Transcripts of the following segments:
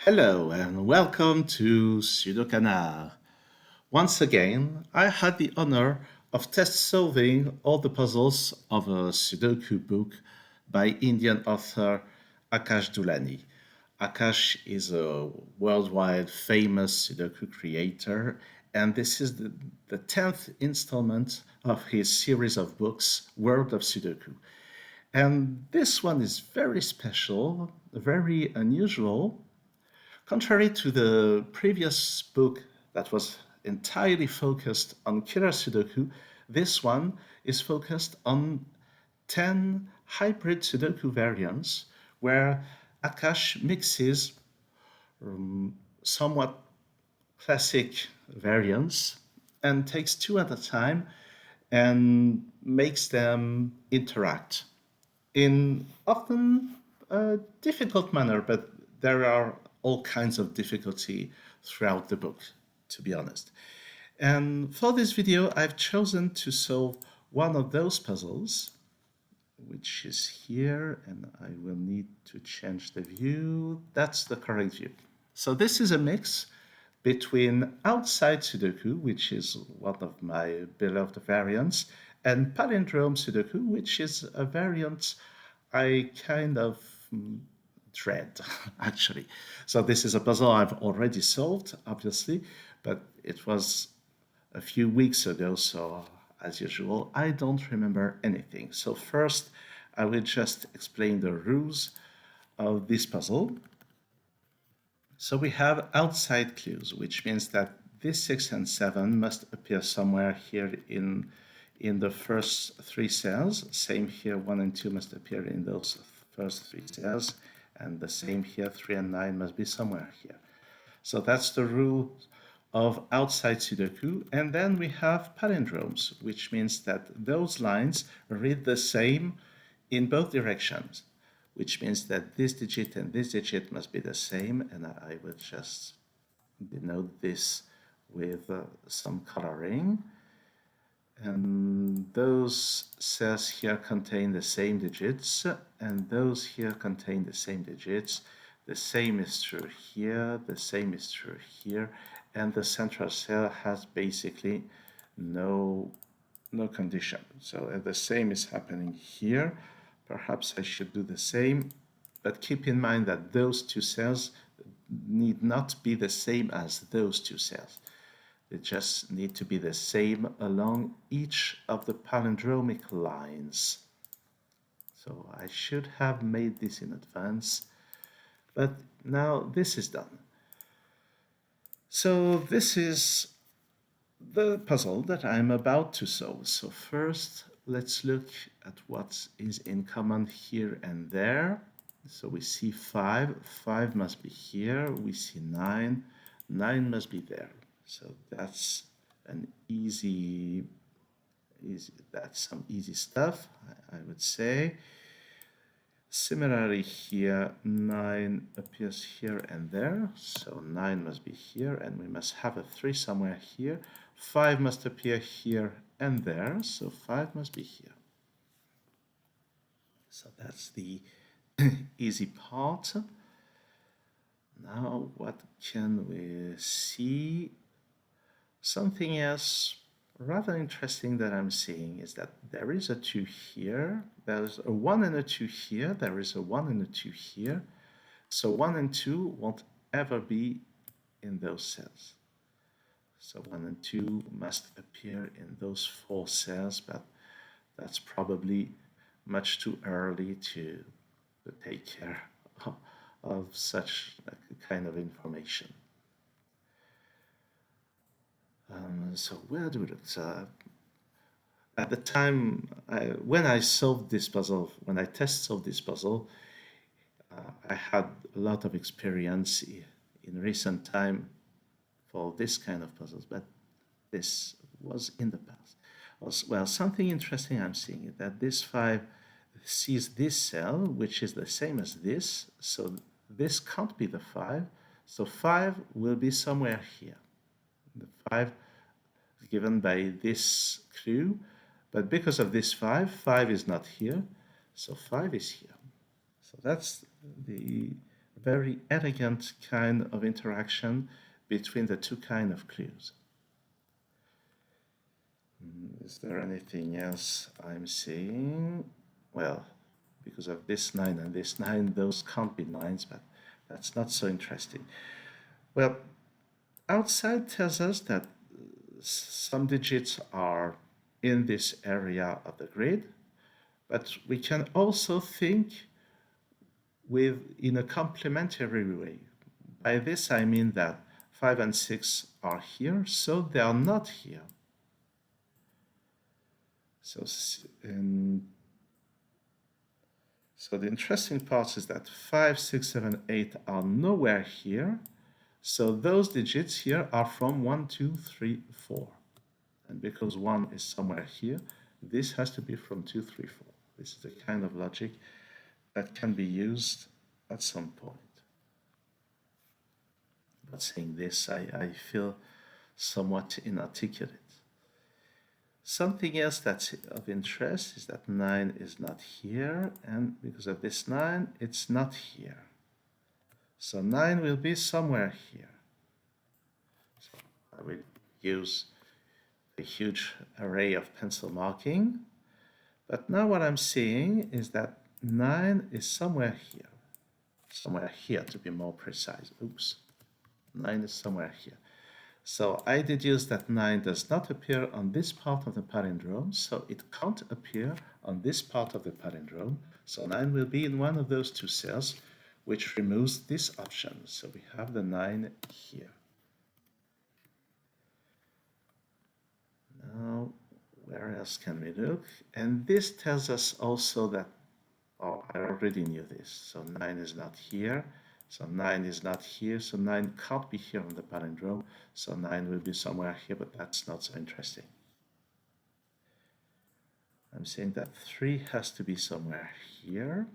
Hello and welcome to SudoKanard. Once again, I had the honor of test solving all the puzzles of a Sudoku book by Indian author Akash Doulani. Akash is a worldwide famous Sudoku creator, and this is the 10th installment of his series of books, World of Sudoku. And this one is very special, very unusual. Contrary to the previous book that was entirely focused on killer Sudoku, this one is focused on 10 hybrid Sudoku variants where Akash mixes somewhat classic variants and takes two at a time and makes them interact in often a difficult manner, but there are all kinds of difficulty throughout the book, to be honest. And for this video, I've chosen to solve one of those puzzles, which is here, and I will need to change the view. That's the correct view. So this is a mix between outside Sudoku, which is one of my beloved variants, and Palindrome Sudoku, which is a variant I kind of dread, actually. So this is a puzzle I've already solved, obviously, but it was a few weeks ago, so as usual, I don't remember anything. So first, I will just explain the rules of this puzzle. So we have outside clues, which means that this 6 and 7 must appear somewhere here in the first three cells. Same here, 1 and 2 must appear in those first three cells. And the same here, 3 and 9 must be somewhere here. So that's the rule of outside Sudoku. And then we have palindromes, which means that those lines read the same in both directions, which means that this digit and this digit must be the same. And I will just denote this with some coloring. And those cells here contain the same digits, and those here contain the same digits. The same is true here, the same is true here, and the central cell has basically no condition. So the same is happening here. Perhaps I should do the same, but keep in mind that those two cells need not be the same as those two cells. They just need to be the same along each of the palindromic lines. So I should have made this in advance, but now this is done. So this is the puzzle that I'm about to solve. So first, let's look at what is in common here and there. So we see 5. 5 must be here. We see 9. 9 must be there. So that's an that's some easy stuff, I would say. Similarly here, 9 appears here and there, so 9 must be here, and we must have a 3 somewhere here. 5 must appear here and there, so 5 must be here. So that's the easy part. Now what can we see? Something else rather interesting that I'm seeing is that there is a 2 here, there's a 1 and a 2 here, there is a 1 and a 2 here. So 1 and 2 won't ever be in those cells. So 1 and 2 must appear in those 4 cells, but that's probably much too early to take care of such a kind of information. So where do we look? So at the time when I solved this puzzle, when I test solved this puzzle, I had a lot of experience in recent time for this kind of puzzles, but this was in the past. Well, something interesting I'm seeing is that this 5 sees this cell, which is the same as this, so this can't be the 5, so 5 will be somewhere here. The 5 is given by this clue, but because of this 5, 5 is not here, so 5 is here. So that's the very elegant kind of interaction between the two kind of clues. Is there anything else I'm seeing? Well, because of this 9 and this 9, those can't be 9s, but that's not so interesting. Well, outside tells us that some digits are in this area of the grid, but we can also think in a complementary way. By this I mean that 5 and 6 are here, so they are not here. So, so the interesting part is that 5, 6, 7, 8 are nowhere here. So those digits here are from 1, 2, 3, 4. And because 1 is somewhere here, this has to be from 2, 3, 4. This is the kind of logic that can be used at some point. But saying this, I feel somewhat inarticulate. Something else that's of interest is that 9 is not here, and because of this 9, it's not here. So 9 will be somewhere here. So I will use a huge array of pencil marking. But now what I'm seeing is that 9 is somewhere here to be more precise. Oops, 9 is somewhere here. So I deduce that 9 does not appear on this part of the palindrome, so it can't appear on this part of the palindrome. So 9 will be in one of those two cells, which removes this option. So we have the 9 here. Now, where else can we look? And this tells us also that, oh, I already knew this. So 9 is not here. So 9 is not here, so 9 can't be here on the palindrome, so 9 will be somewhere here, but that's not so interesting. I'm saying that 3 has to be somewhere here,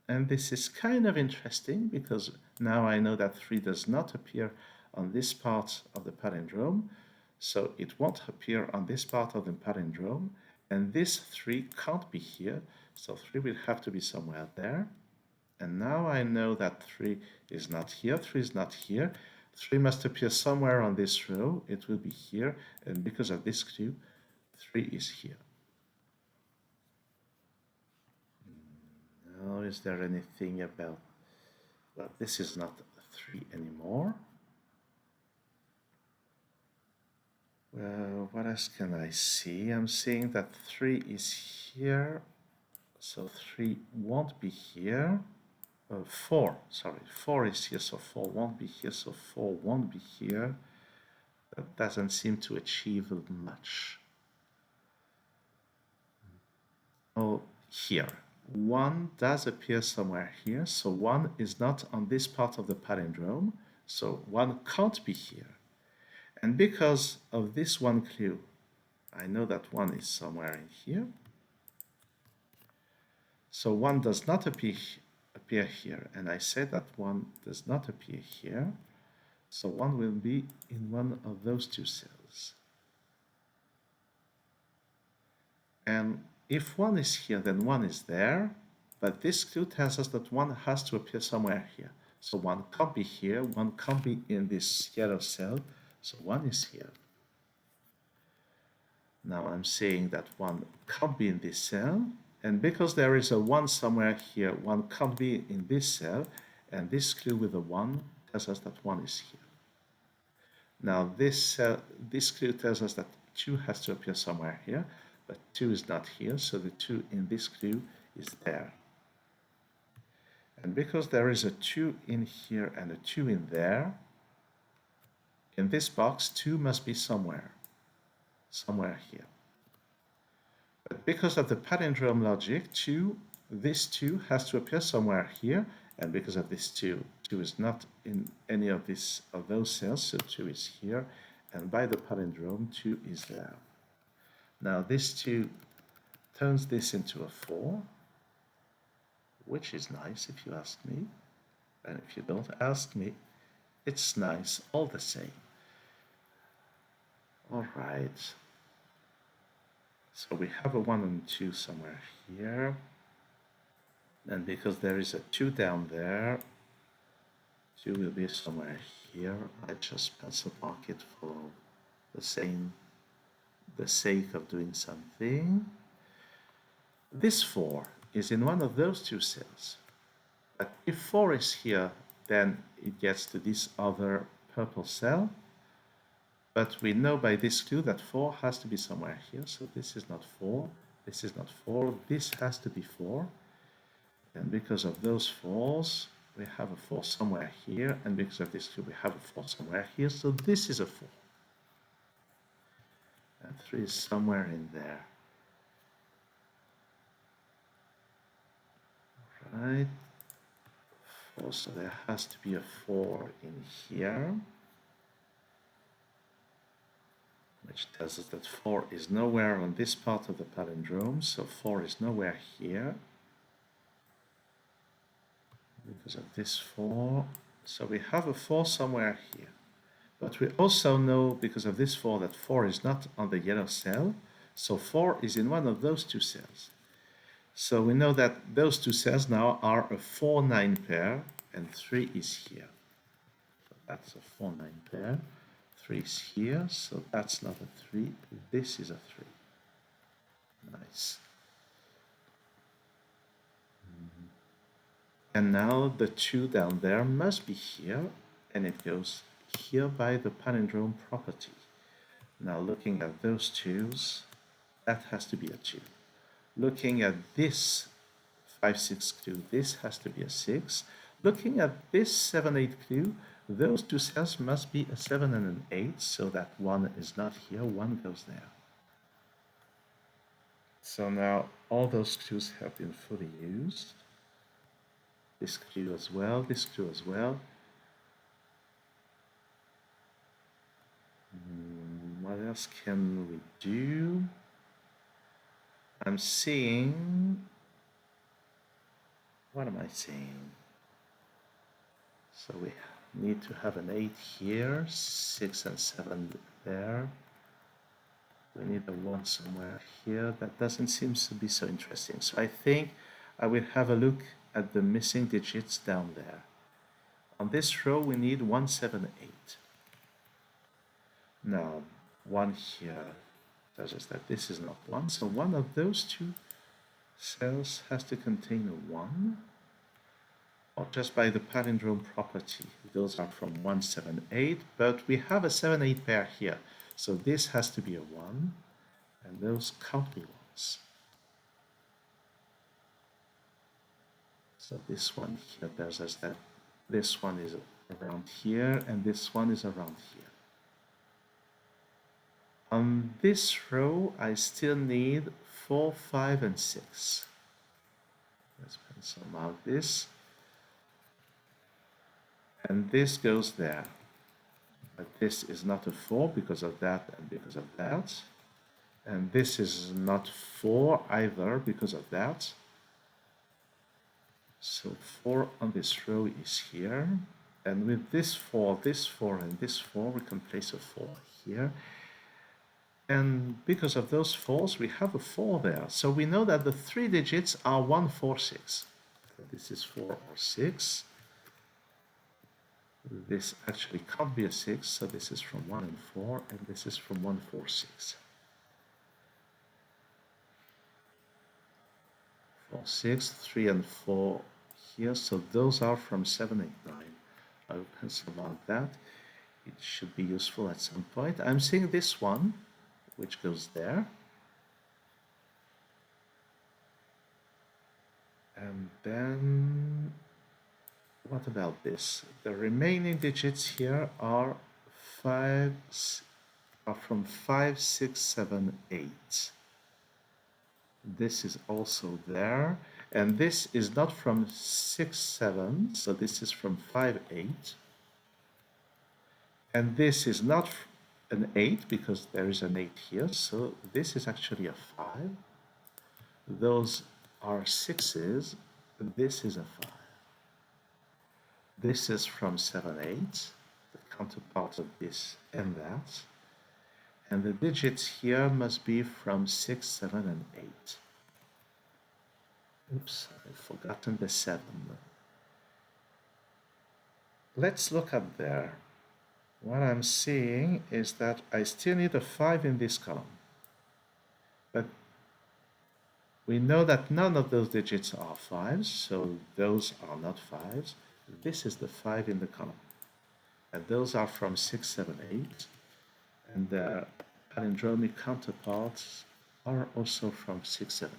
and this is kind of interesting because now I know that 3 does not appear on this part of the palindrome, so it won't appear on this part of the palindrome, and this 3 can't be here, so 3 will have to be somewhere there. And now I know that 3 is not here, 3 is not here. 3 must appear somewhere on this row. It will be here, and because of this clue, 3 is here. Now, is there anything about... Well, this is not 3 anymore. Well, what else can I see? I'm seeing that 3 is here, so 3 won't be here. 4, sorry, 4 is here, so 4 won't be here, so 4 won't be here. That doesn't seem to achieve much. Oh, here. 1 does appear somewhere here, so 1 is not on this part of the palindrome, so 1 can't be here. And because of this one clue, I know that 1 is somewhere in here. So 1 does not appear here, and I say that 1 does not appear here, so 1 will be in one of those two cells. And if 1 is here, then 1 is there, but this clue tells us that 1 has to appear somewhere here. So 1 can't be here, 1 can't be in this yellow cell, so 1 is here. Now I'm saying that 1 can't be in this cell, and because there is a 1 somewhere here, 1 can't be in this cell, and this clue with a 1 tells us that 1 is here. Now this clue tells us that 2 has to appear somewhere here, but 2 is not here, so the 2 in this clue is there. And because there is a 2 in here and a 2 in there, in this box 2 must be somewhere here. But because of the palindrome logic, this 2 has to appear somewhere here, and because of this 2 is not in any of those cells, so 2 is here, and by the palindrome 2 is there. Now this 2 turns this into a 4, which is nice if you ask me, and if you don't ask me, it's nice all the same. All right. So we have a 1 and 2 somewhere here. And because there is a 2 down there, 2 will be somewhere here. I just pencil mark it for the sake of doing something. This 4 is in one of those two cells. But if 4 is here, then it gets to this other purple cell. But we know by this clue that 4 has to be somewhere here. So this is not 4. This is not 4. This has to be 4. And because of those 4s, we have a 4 somewhere here. And because of this clue, we have a 4 somewhere here. So this is a 4. And 3 is somewhere in there. Right. 4, so there has to be a 4 in here. Which tells us that 4 is nowhere on this part of the palindrome, so 4 is nowhere here. Because of this 4, so we have a 4 somewhere here. But we also know, because of this 4, that 4 is not on the yellow cell, so 4 is in one of those two cells. So we know that those two cells now are a 4-9 pair, and 3 is here. So that's a 4-9 pair. 3 is here, so that's not a 3. This is a 3. Nice. And now the 2 down there must be here, and it goes here by the palindrome property. Now looking at those 2's, that has to be a 2. Looking at this 5-6 clue, this has to be a 6. Looking at this 7-8 clue, those two cells must be a 7 and an 8, so that 1 is not here, 1 goes there. So now all those clues have been fully used. This clue as well, this clue as well. What else can we do? I'm seeing... What am I seeing? So we need to have an 8 here, 6 and 7 there. We need a 1 somewhere here. That doesn't seem to be so interesting. So I think I will have a look at the missing digits down there. On this row, we need 1, 7, 8. Now, 1 here tells us that this is not 1. So one of those two cells has to contain a 1. Or just by the palindrome property, those are from 1, 7, 8, but we have a 7, 8 pair here. So this has to be a 1, and those can't be 1s. So this one here tells us that this one is around here, and this one is around here. On this row, I still need 4, 5, and 6. Let's pencil mark this. And this goes there. But this is not a 4 because of that and because of that. And this is not 4 either because of that. So 4 on this row is here. And with this 4, and this 4, we can place a 4 here. And because of those 4s, we have a 4 there. So we know that the 3 digits are 1, 4, 6. So this is 4 or 6. This actually can't be a 6, so this is from 1 and 4, and this is from 1, 4, 6. 4, 6, 3 and 4 here, so those are from 7, 8, 9. I'll pencil mark that. It should be useful at some point. I'm seeing this one, which goes there. And then... what about this? The remaining digits here are from 5, 6, 7, 8. This is also there. And this is not from 6, 7, so this is from 5, 8. And this is not an 8 because there is an 8 here, so this is actually a 5. Those are 6s, this is a 5. This is from 7, 8, the counterpart of this and that. And the digits here must be from 6, 7, and 8. Oops, I've forgotten the 7. let's look up there. What I'm seeing is that I still need a 5 in this column. But we know that none of those digits are 5s, so those are not 5s. This is the 5 in the column. And those are from 6, 7, 8. And the palindromic counterparts are also from 6, 7,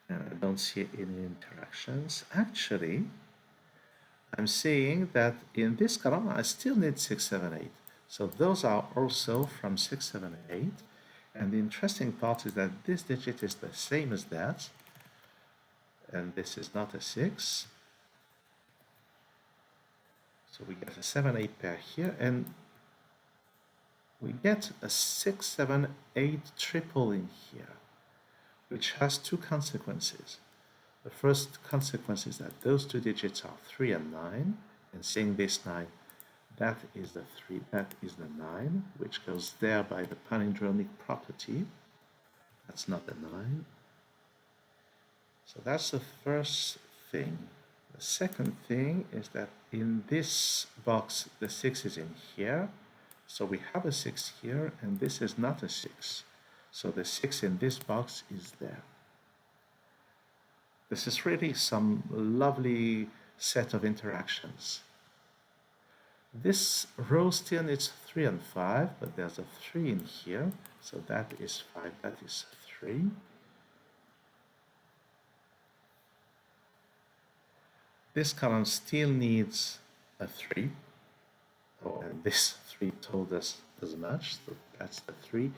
8. And I don't see any interactions. Actually, I'm seeing that in this column, I still need 6, 7, 8. So those are also from 6, 7, 8. And the interesting part is that this digit is the same as that. And this is not a 6. So we get a 7, 8 pair here. And we get a 6, 7, 8 triple in here, which has two consequences. The first consequence is that those two digits are 3 and 9. And seeing this 9, that is the 3, that is the 9, which goes there by the palindromic property. That's not the 9. So that's the first thing. The second thing is that in this box, the 6 is in here. So we have a 6 here, and this is not a 6. So the 6 in this box is there. This is really some lovely set of interactions. This row still needs 3 and 5, but there's a 3 in here, so that is 5, that is 3. This column still needs a 3. Oh, and this 3 told us as much, so that's the 3.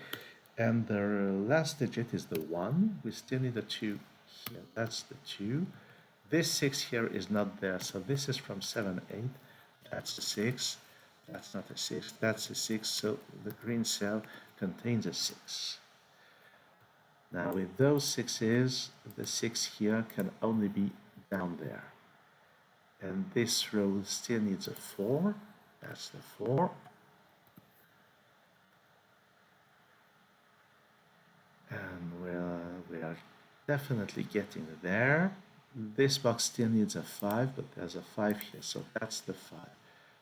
And the last digit is the 1. We still need a 2 here, that's the 2. This 6 here is not there, so this is from 7, 8. That's a 6. That's not a 6. That's a 6. So the green cell contains a 6. Now with those 6's, the 6 here can only be down there. And this row still needs a 4. That's the 4. And we are definitely getting there. This box still needs a 5, but there's a 5 here, so that's the 5.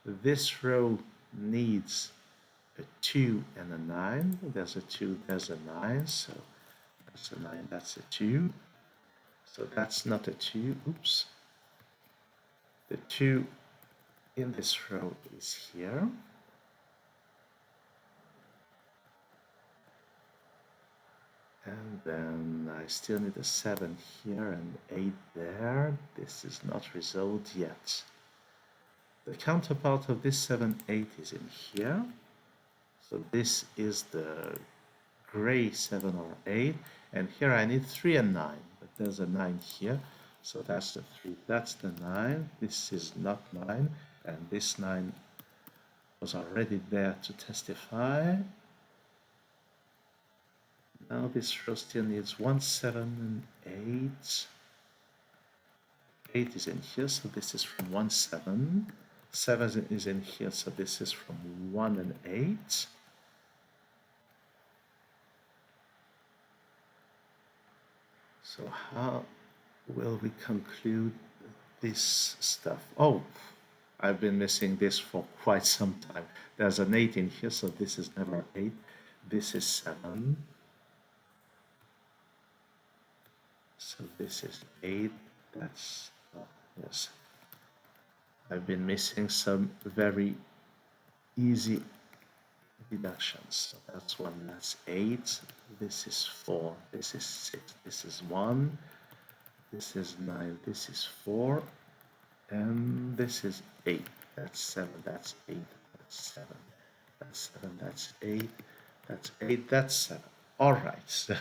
This row needs a 2 and a 9. There's a 2, there's a 9, so that's a 9, that's a 2. So that's not a 2, oops. The 2 in this row is here. And then I still need a 7 here and 8 there. This is not resolved yet. The counterpart of this 7, 8 is in here. So this is the gray 7 or 8. And here I need 3 and 9, but there's a 9 here. So that's the 3, that's the 9. This is not 9, and this 9 was already there to testify. Now this row still needs 1, 7, and 8. 8 is in here, so this is from 1, 7. 7 is in here, so this is from 1 and 8. So how will we conclude this stuff? Oh, I've been missing this for quite some time. There's an 8 in here, so this is never 8. This is 7. So this is 8. That's, yes. I've been missing some very easy deductions. So that's 1, that's 8. This is 4. This is 6. This is 1. This is 9. This is 4. And this is 8. That's 7. That's 8. That's 7. That's 7. That's 8. That's 8. That's 7. All right. So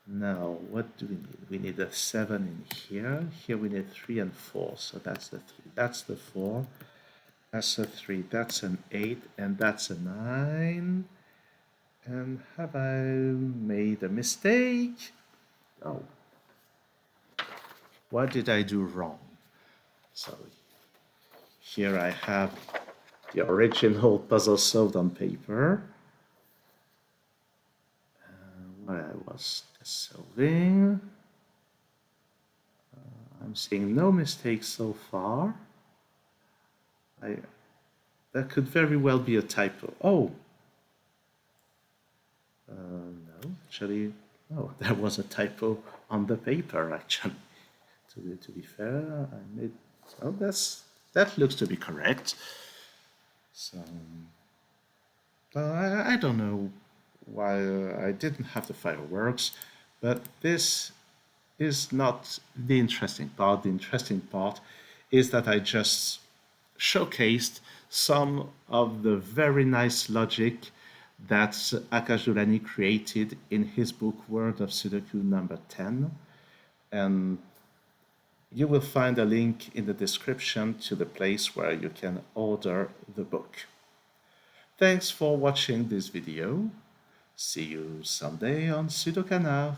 now what do we need? We need a 7 in here. Here we need 3 and 4. So that's the 3. That's the 4. That's a 3. That's an 8. And that's a 9. And have I made a mistake? Oh. What did I do wrong? So here I have the original puzzle solved on paper. What I was solving. I'm seeing no mistakes so far. That could very well be a typo. Oh, no, actually, no, there was a typo on the paper, actually. To be fair, I made, oh, that looks to be correct. So, I don't know why I didn't have the fireworks, but this is not the interesting part. The interesting part is that I just showcased some of the very nice logic that Akash Doulani created in his book World of Sudoku number 10. And you will find a link in the description to the place where you can order the book. Thanks for watching this video. See you someday on SudoKanard.